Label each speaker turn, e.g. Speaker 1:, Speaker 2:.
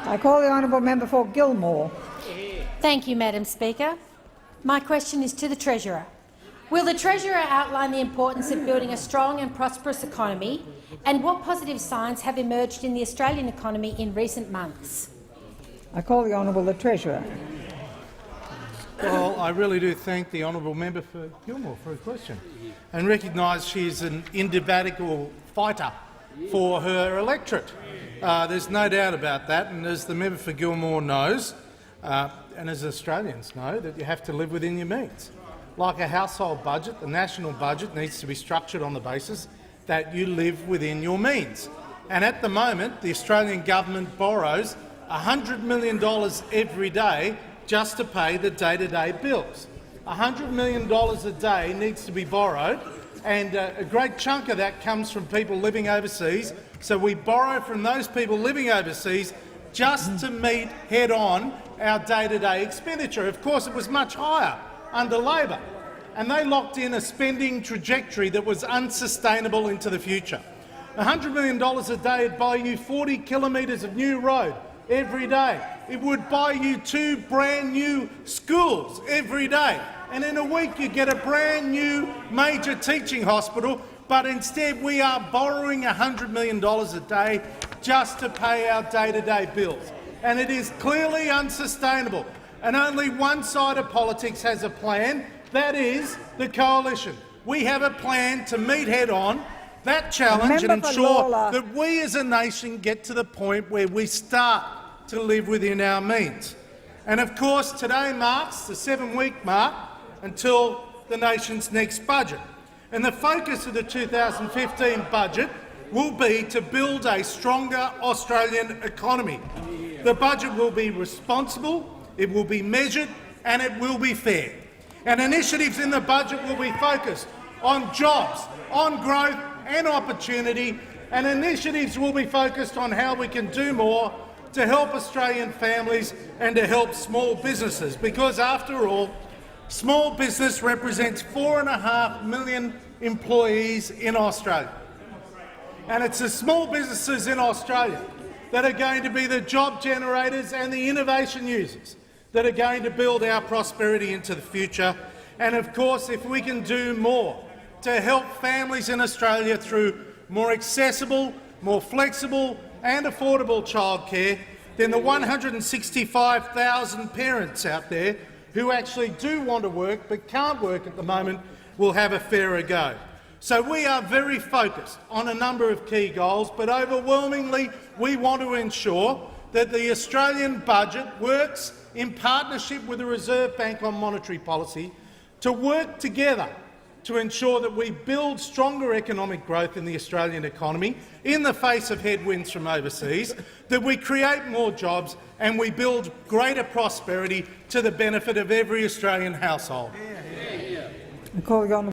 Speaker 1: I call the honourable member for Gilmore.
Speaker 2: Thank you, Madam Speaker. My question is to the Treasurer. Will the Treasurer outline the importance of building a strong and prosperous economy, and what positive signs have emerged in the Australian economy in recent months?
Speaker 1: I call the honourable the Treasurer.
Speaker 3: Well, I really do thank the honourable member for Gilmore for her question and recognise she is an indefatigable fighter for her electorate. There's no doubt about that, and as the member for Gilmore knows, and as Australians know, that you have to live within your means. Like a household budget, the national budget needs to be structured on the basis that you live within your means. And at the moment, the Australian government borrows $100 million every day just to pay the day-to-day bills. $100 million a day needs to be borrowed, and a great chunk of that comes from people living overseas. So we borrow from those people living overseas just to meet head-on our day-to-day expenditure. Of course, it was much higher under Labor, and they locked in a spending trajectory that was unsustainable into the future. $100 million a day would buy you 40 kilometres of new road every day. It would buy you 2 brand new schools every day. And in a week you get a brand new major teaching hospital, but instead we are borrowing $100 million a day just to pay our day-to-day bills. And it is clearly unsustainable. And only one side of politics has a plan, that is the coalition. We have a plan to meet head-on that challenge and ensure that we as a nation get to the point where we start to live within our means. And of course, today marks the 7-week mark until the nation's next budget. And the focus of the 2015 budget will be to build a stronger Australian economy. The budget will be responsible, it will be measured and it will be fair. And initiatives in the budget will be focused on jobs, on growth and opportunity, and initiatives will be focused on how we can do more to help Australian families and to help small businesses, because after all, small business represents 4.5 million employees in Australia. And it's the small businesses in Australia that are going to be the job generators and the innovation users that are going to build our prosperity into the future. And of course, if we can do more to help families in Australia through more accessible, more flexible and affordable childcare, then the 165,000 parents out there who actually do want to work but can't work at the moment will have a fairer go. So we are very focused on a number of key goals, but overwhelmingly we want to ensure that the Australian budget works in partnership with the Reserve Bank on monetary policy to work together to ensure that we build stronger economic growth in the Australian economy in the face of headwinds from overseas, that we create more jobs and we build greater prosperity to the benefit of every Australian household.
Speaker 1: I call the honourable